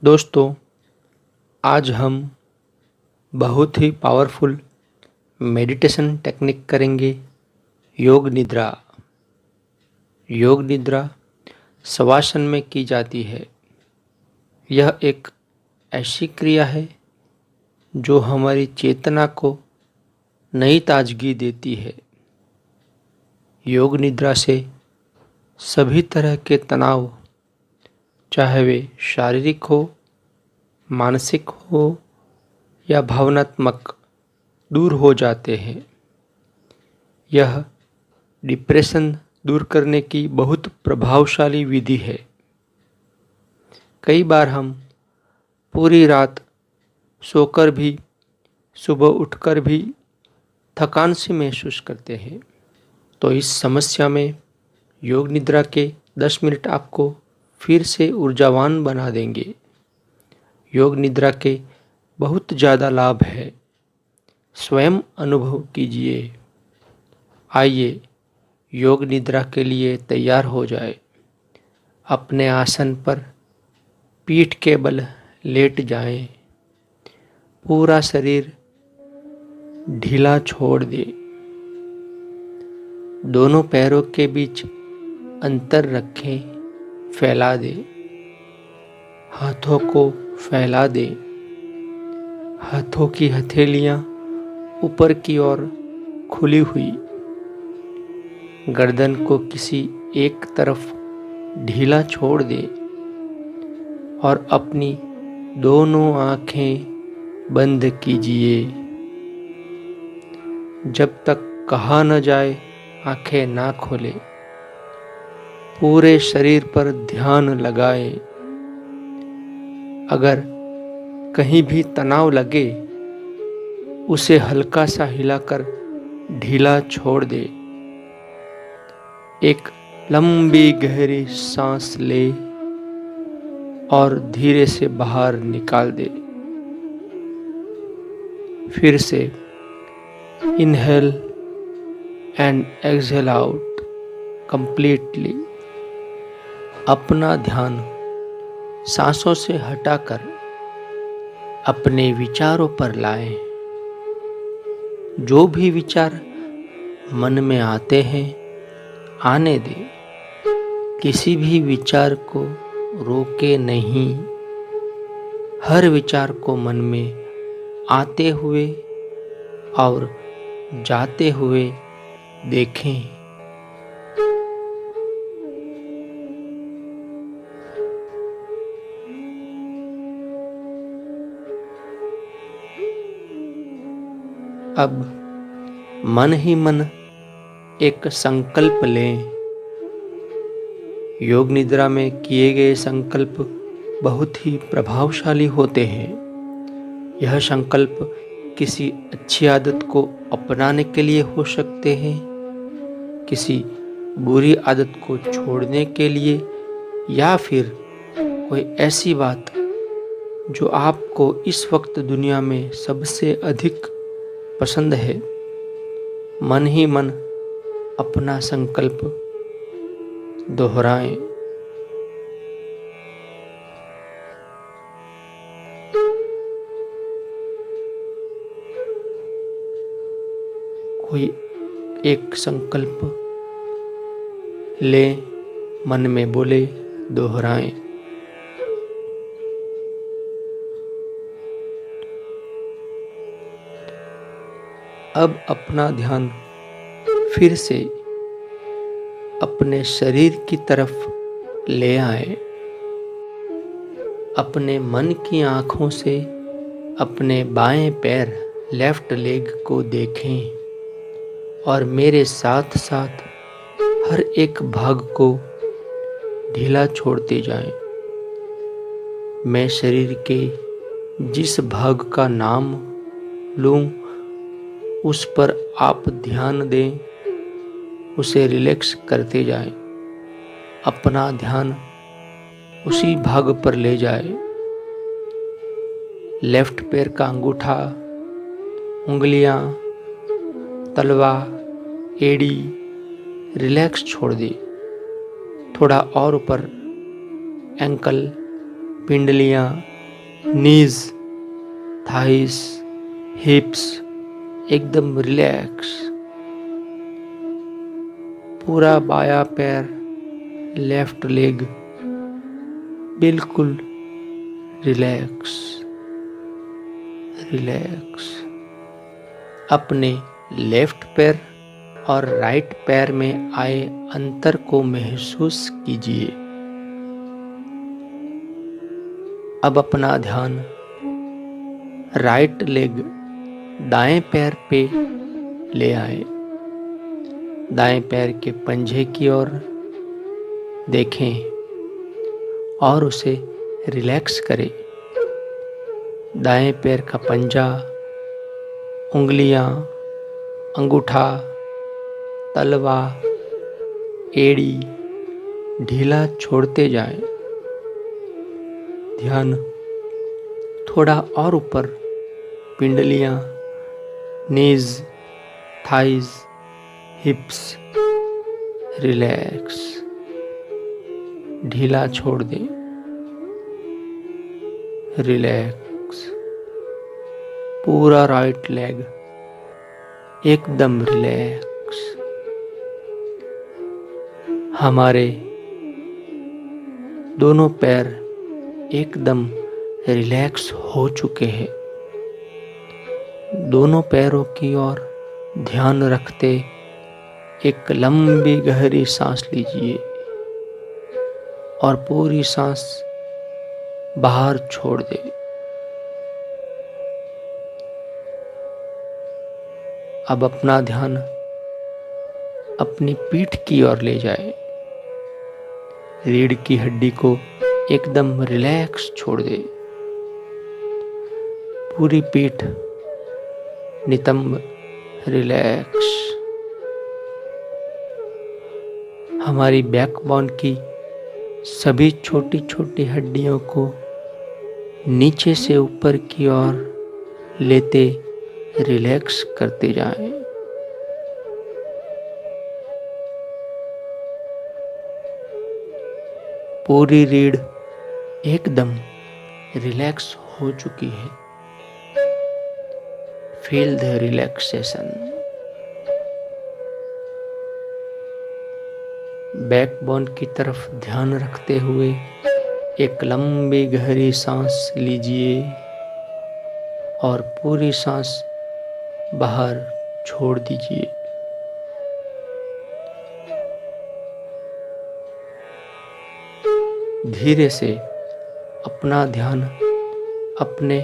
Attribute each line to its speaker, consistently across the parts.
Speaker 1: दोस्तों, आज हम बहुत ही पावरफुल मेडिटेशन टेक्निक करेंगे। योग निद्रा। योग निद्रा शवासन में की जाती है। यह एक ऐसी क्रिया है जो हमारी चेतना को नई ताजगी देती है। योग निद्रा से सभी तरह के तनाव, चाहे वे शारीरिक हो, मानसिक हो या भावनात्मक, दूर हो जाते हैं। यह डिप्रेशन दूर करने की बहुत प्रभावशाली विधि है। कई बार हम पूरी रात सोकर भी सुबह उठकर भी थकान से महसूस करते हैं। तो इस समस्या में योग निद्रा के 10 मिनट आपको फिर से ऊर्जावान बना देंगे। योग निद्रा के बहुत ज़्यादा लाभ है। स्वयं अनुभव कीजिए। आइए योग निद्रा के लिए तैयार हो जाए। अपने आसन पर पीठ के बल लेट जाएं। पूरा शरीर ढीला छोड़ दे। दोनों पैरों के बीच अंतर रखें, फैला दे। हाथों को फैला दे। हाथों की हथेलियां ऊपर की ओर खुली हुई। गर्दन को किसी एक तरफ ढीला छोड़ दे और अपनी दोनों आंखें बंद कीजिए। जब तक कहा न जाए आंखें ना खोले। पूरे शरीर पर ध्यान लगाए। अगर कहीं भी तनाव लगे, उसे हल्का सा हिलाकर ढीला छोड़ दे। एक लंबी गहरी सांस ले और धीरे से बाहर निकाल दे। फिर से inhale and exhale out completely. अपना ध्यान सांसों से हटाकर अपने विचारों पर लाएं। जो भी विचार मन में आते हैं, आने दें। किसी भी विचार को रोके नहीं। हर विचार को मन में आते हुए और जाते हुए देखें। अब मन ही मन एक संकल्प लें। योग निद्रा में किए गए संकल्प बहुत ही प्रभावशाली होते हैं। यह संकल्प किसी अच्छी आदत को अपनाने के लिए हो सकते हैं, किसी बुरी आदत को छोड़ने के लिए, या फिर कोई ऐसी बात जो आपको इस वक्त दुनिया में सबसे अधिक पसंद है। मन ही मन अपना संकल्प दोहराएं। कोई एक संकल्प ले, मन में बोले, दोहराएं। अब अपना ध्यान फिर से अपने शरीर की तरफ ले आए। अपने मन की आँखों से अपने बाएं पैर, लेफ्ट लेग को देखें और मेरे साथ साथ हर एक भाग को ढीला छोड़ते जाएं। मैं शरीर के जिस भाग का नाम लूं, उस पर आप ध्यान दें, उसे रिलैक्स करते जाएं। अपना ध्यान उसी भाग पर ले जाए। लेफ्ट पैर का अंगूठा, उंगलियां, तलवा, एड़ी रिलैक्स छोड़ दे। थोड़ा और ऊपर एंकल, पिंडलियां, नीज, थाइस, हिप्स एकदम रिलैक्स। पूरा बायां पैर, लेफ्ट लेग बिल्कुल रिलैक्स रिलैक्स। अपने लेफ्ट पैर और राइट पैर में आए अंतर को महसूस कीजिए। अब अपना ध्यान राइट लेग दाएं पैर पे ले आए। दाएं पैर के पंजे की ओर देखें और उसे रिलैक्स करें। दाएं पैर का पंजा, उंगलियां, अंगूठा, तलवा, एड़ी ढीला छोड़ते जाएं। ध्यान थोड़ा और ऊपर, पिंडलियां, नीज, थाइज, हिप्स रिलैक्स, ढीला छोड़ दें, रिलैक्स। पूरा राइट लेग एकदम रिलैक्स। हमारे दोनों पैर एकदम रिलैक्स हो चुके हैं। दोनों पैरों की ओर ध्यान रखते एक लंबी गहरी सांस लीजिए और पूरी सांस बाहर छोड़ दें। अब अपना ध्यान अपनी पीठ की ओर ले जाए। रीढ़ की हड्डी को एकदम रिलैक्स छोड़ दे। पूरी पीठ नितंब रिलैक्स। हमारी बैकबोन की सभी छोटी छोटी हड्डियों को नीचे से ऊपर की ओर लेते रिलैक्स करते जाएं। पूरी रीढ़ एकदम रिलैक्स हो चुकी है। Feel the relaxation. बैकबोन की तरफ ध्यान रखते हुए एक लंबी गहरी सांस लीजिए और पूरी सांस बाहर छोड़ दीजिए। धीरे से अपना ध्यान अपने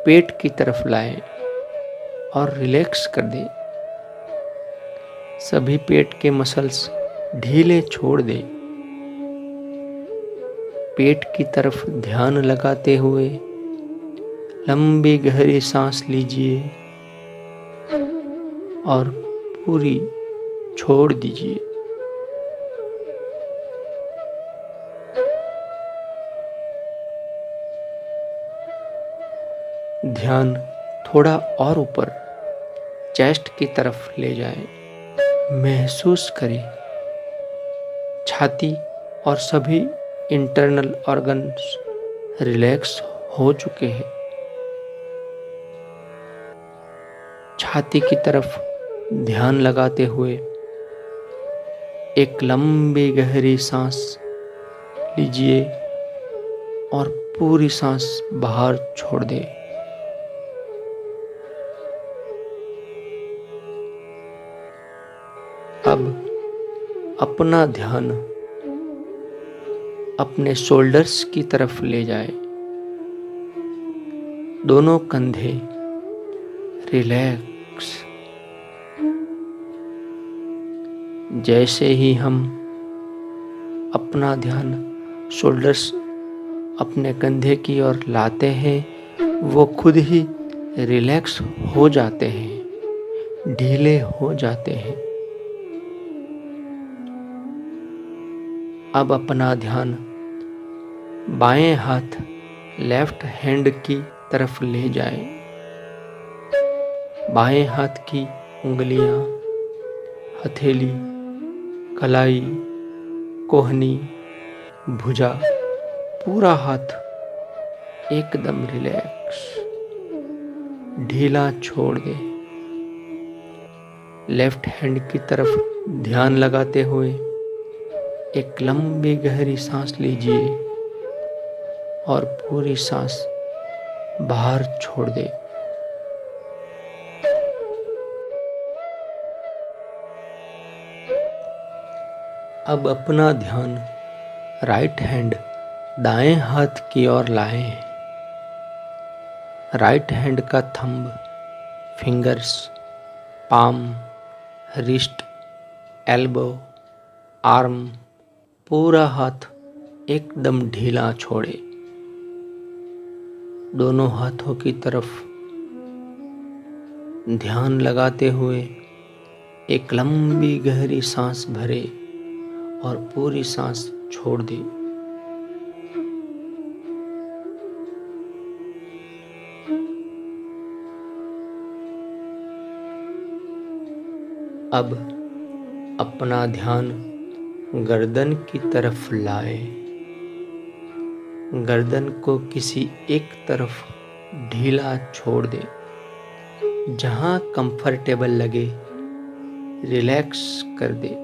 Speaker 1: पेट की तरफ लाएं और रिलैक्स कर दें। सभी पेट के मसल्स ढीले छोड़ दें। पेट की तरफ ध्यान लगाते हुए लंबी गहरी सांस लीजिए और पूरी छोड़ दीजिए। ध्यान थोड़ा और ऊपर चेस्ट की तरफ ले जाएं। महसूस करें छाती और सभी इंटरनल ऑर्गन्स रिलैक्स हो चुके हैं। छाती की तरफ ध्यान लगाते हुए एक लंबी गहरी सांस लीजिए और पूरी सांस बाहर छोड़ दें। अब अपना ध्यान अपने शोल्डर्स की तरफ ले जाए। दोनों कंधे रिलैक्स। जैसे ही हम अपना ध्यान शोल्डर्स अपने कंधे की ओर लाते हैं, वो खुद ही रिलैक्स हो जाते हैं, ढीले हो जाते हैं। अब अपना ध्यान बाएं हाथ लेफ्ट हैंड की तरफ ले जाएं। बाएं हाथ की उंगलियां, हथेली, कलाई, कोहनी, भुजा, पूरा हाथ एकदम रिलैक्स, ढीला छोड़ दे। लेफ्ट हैंड की तरफ ध्यान लगाते हुए एक लंबी गहरी सांस लीजिए और पूरी सांस बाहर छोड़ दे। अब अपना ध्यान राइट हैंड दाएं हाथ की ओर लाएं। राइट हैंड का thumb, fingers, palm, wrist, elbow, arm, पूरा हाथ एकदम ढीला छोड़े। दोनों हाथों की तरफ ध्यान लगाते हुए एक लंबी गहरी सांस भरे और पूरी सांस छोड़ दे। अब अपना ध्यान गर्दन की तरफ लाए। गर्दन को किसी एक तरफ ढीला छोड़ दे। जहां कंफर्टेबल लगे रिलैक्स कर दे।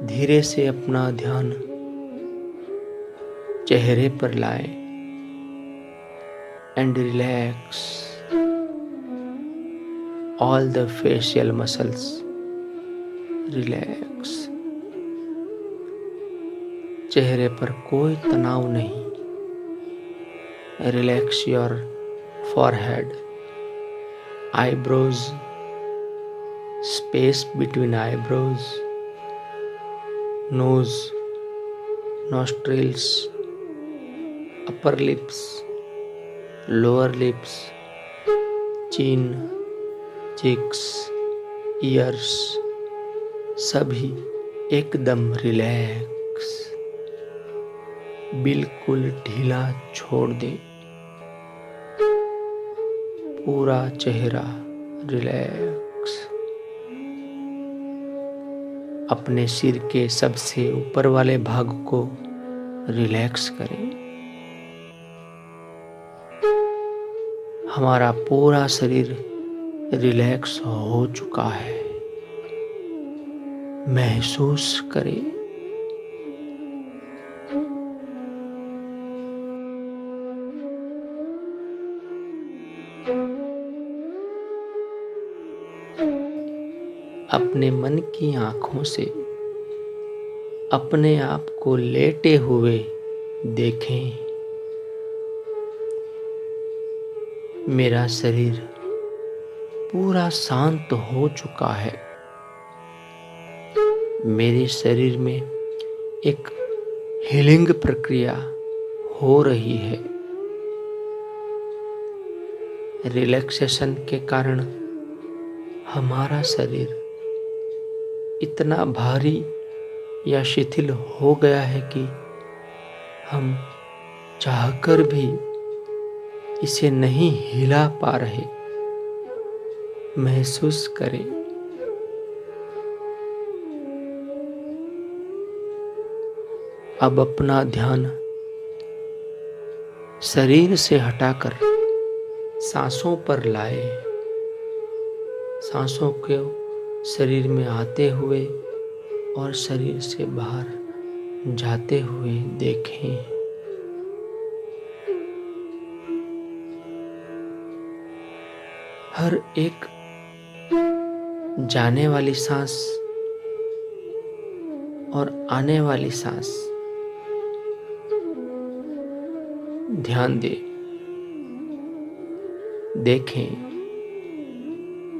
Speaker 1: धीरे से अपना ध्यान चेहरे पर लाए and relax all the facial muscles. Relax. चेहरे पर कोई तनाव नहीं। Relax your forehead, eyebrows, space between eyebrows, nose, nostrils, upper lips, lower lips, chin, cheeks, ears, सभी एकदम रिलैक्स, बिल्कुल ढीला छोड़ दे। पूरा चेहरा रिलैक्स। अपने सिर के सबसे ऊपर वाले भाग को रिलैक्स करें। हमारा पूरा शरीर रिलैक्स हो चुका है। महसूस करें। अपने मन की आंखों से अपने आप को लेटे हुए देखें। मेरा शरीर पूरा शांत हो चुका है। मेरे शरीर में एक हीलिंग प्रक्रिया हो रही है। रिलैक्सेशन के कारण हमारा शरीर इतना भारी या शिथिल हो गया है कि हम चाहकर भी इसे नहीं हिला पा रहे। महसूस करें। अब अपना ध्यान शरीर से हटाकर सांसों पर लाए। सांसों को शरीर में आते हुए और शरीर से बाहर जाते हुए देखें। हर एक जाने वाली सांस और आने वाली सांस ध्यान दें। देखें,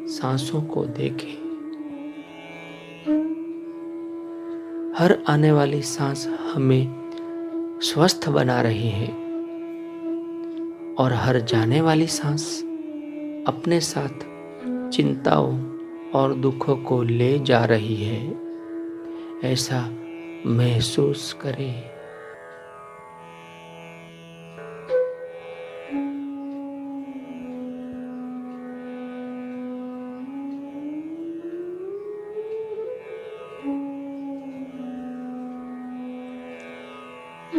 Speaker 1: सांसों को देखें। हर आने वाली सांस हमें स्वस्थ बना रही है और हर जाने वाली सांस अपने साथ चिंताओं और दुखों को ले जा रही है। ऐसा महसूस करें।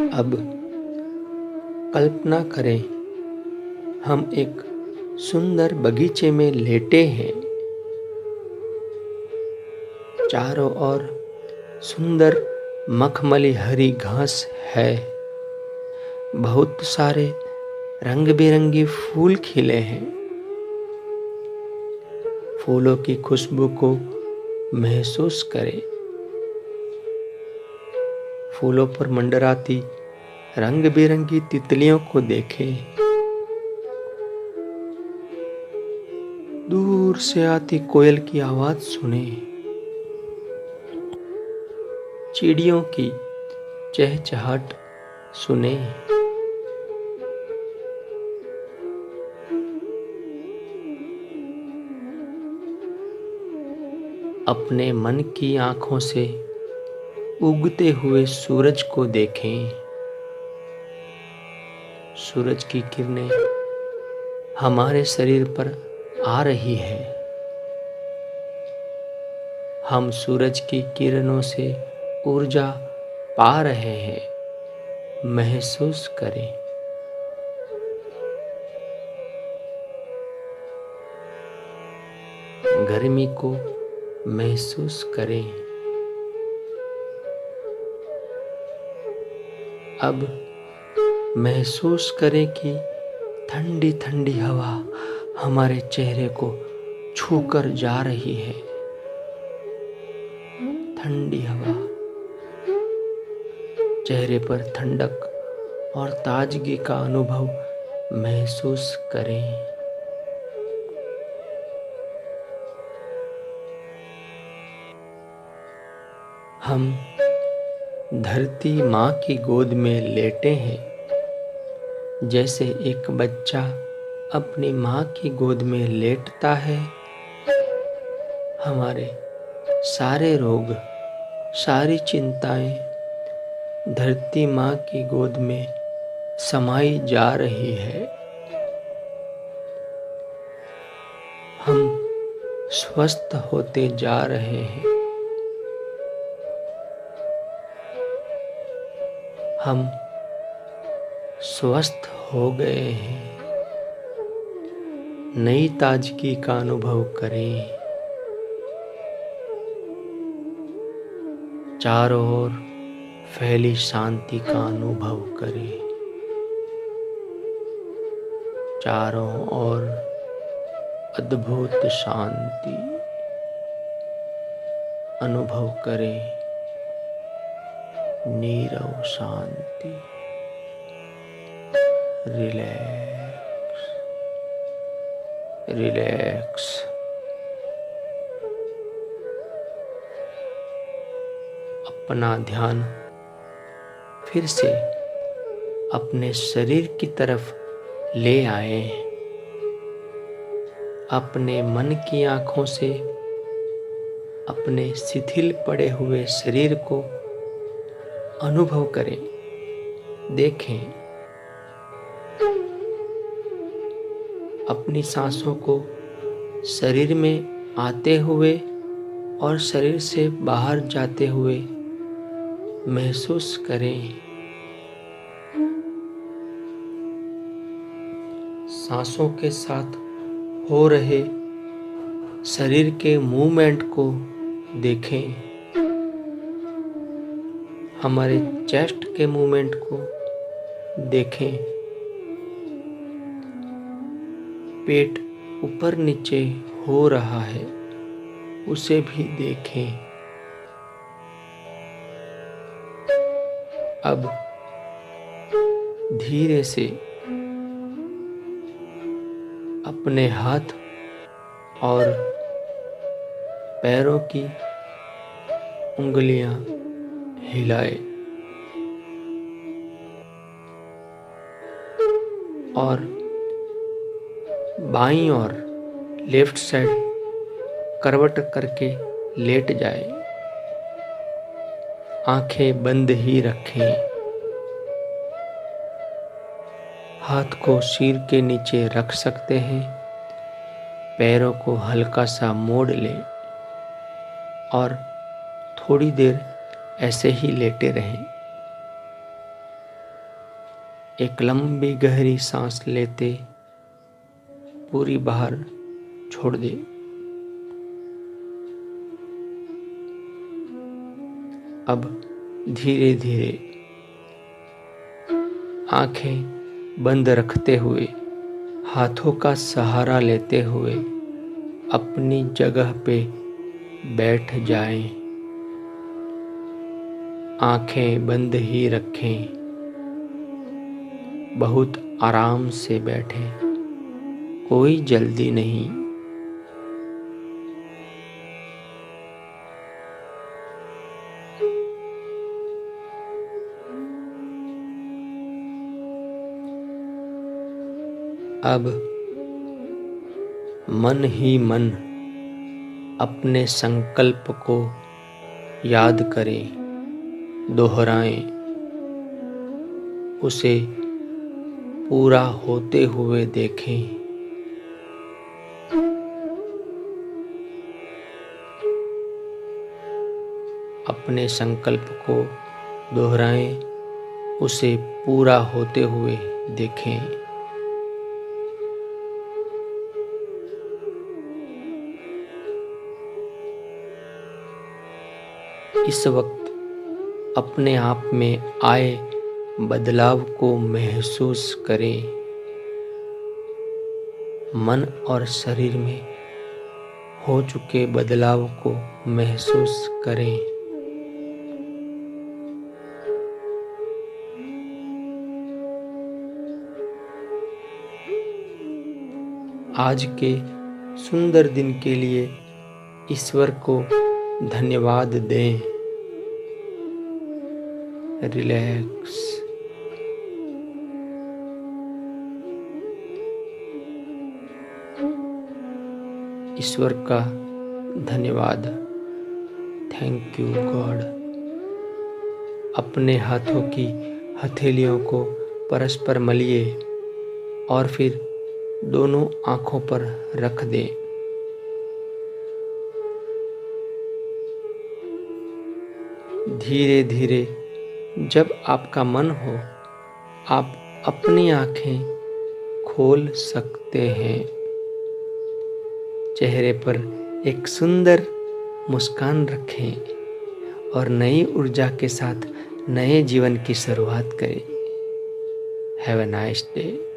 Speaker 1: अब कल्पना करें, हम एक सुंदर बगीचे में लेटे हैं। चारों ओर सुंदर मखमली हरी घास है। बहुत सारे रंग बिरंगी फूल खिले हैं। फूलों की खुशबू को महसूस करें। फूलों पर मंडराती रंग बिरंगी तितलियों को देखें। दूर से आती कोयल की आवाज सुने। चिड़ियों की चहचहाट सुने। अपने मन की आंखों से उगते हुए सूरज को देखें। सूरज की किरणें हमारे शरीर पर आ रही है। हम सूरज की किरणों से ऊर्जा पा रहे हैं। महसूस करें। गर्मी को महसूस करें। अब महसूस करें कि ठंडी ठंडी हवा हमारे चेहरे को छूकर जा रही है। ठंडी हवा चेहरे पर ठंडक और ताजगी का अनुभव महसूस करें। हम धरती माँ की गोद में लेटे हैं। जैसे एक बच्चा अपनी माँ की गोद में लेटता है, हमारे सारे रोग, सारी चिंताएं धरती माँ की गोद में समाई जा रही है। हम स्वस्थ होते जा रहे हैं। हम स्वस्थ हो गए हैं। नई ताजगी का अनुभव करें। चारों ओर फैली शांति का अनुभव करें। चारों ओर अद्भुत शांति अनुभव करें। नीरव शांति। Relax relax. अपना ध्यान फिर से अपने शरीर की तरफ ले आए। अपने मन की आंखों से अपने शिथिल पड़े हुए शरीर को अनुभव करें। देखें अपनी सांसों को शरीर में आते हुए और शरीर से बाहर जाते हुए महसूस करें। सांसों के साथ हो रहे शरीर के मूवमेंट को देखें। हमारे चेस्ट के मूवमेंट को देखें। पेट ऊपर नीचे हो रहा है, उसे भी देखें। अब धीरे से अपने हाथ और पैरों की उंगलियां हिलाए और बाईं ओर लेफ्ट साइड करवट करके लेट जाए। आंखें बंद ही रखें। हाथ को सिर के नीचे रख सकते हैं। पैरों को हल्का सा मोड़ लें और थोड़ी देर ऐसे ही लेटे रहें। एक लंबी गहरी सांस लेते पूरी बाहर छोड़ दे। अब धीरे धीरे आंखें बंद रखते हुए, हाथों का सहारा लेते हुए अपनी जगह पे बैठ जाएं। आंखें बंद ही रखें, बहुत आराम से बैठें, कोई जल्दी नहीं। अब मन ही मन अपने संकल्प को याद करें, दोहराएं, उसे पूरा होते हुए देखें। अपने संकल्प को दोहराएं, उसे पूरा होते हुए देखें। इस वक्त अपने आप में आए बदलाव को महसूस करें। मन और शरीर में हो चुके बदलाव को महसूस करें। आज के सुंदर दिन के लिए ईश्वर को धन्यवाद दें। रिलैक्स। ईश्वर का धन्यवाद। Thank you God. अपने हाथों की हथेलियों को परस्पर मलिए और फिर दोनों आंखों पर रख दें। धीरे धीरे जब आपका मन हो, आप अपनी आंखें खोल सकते हैं। चेहरे पर एक सुंदर मुस्कान रखें और नई ऊर्जा के साथ नए जीवन की शुरुआत करें। Have a nice day.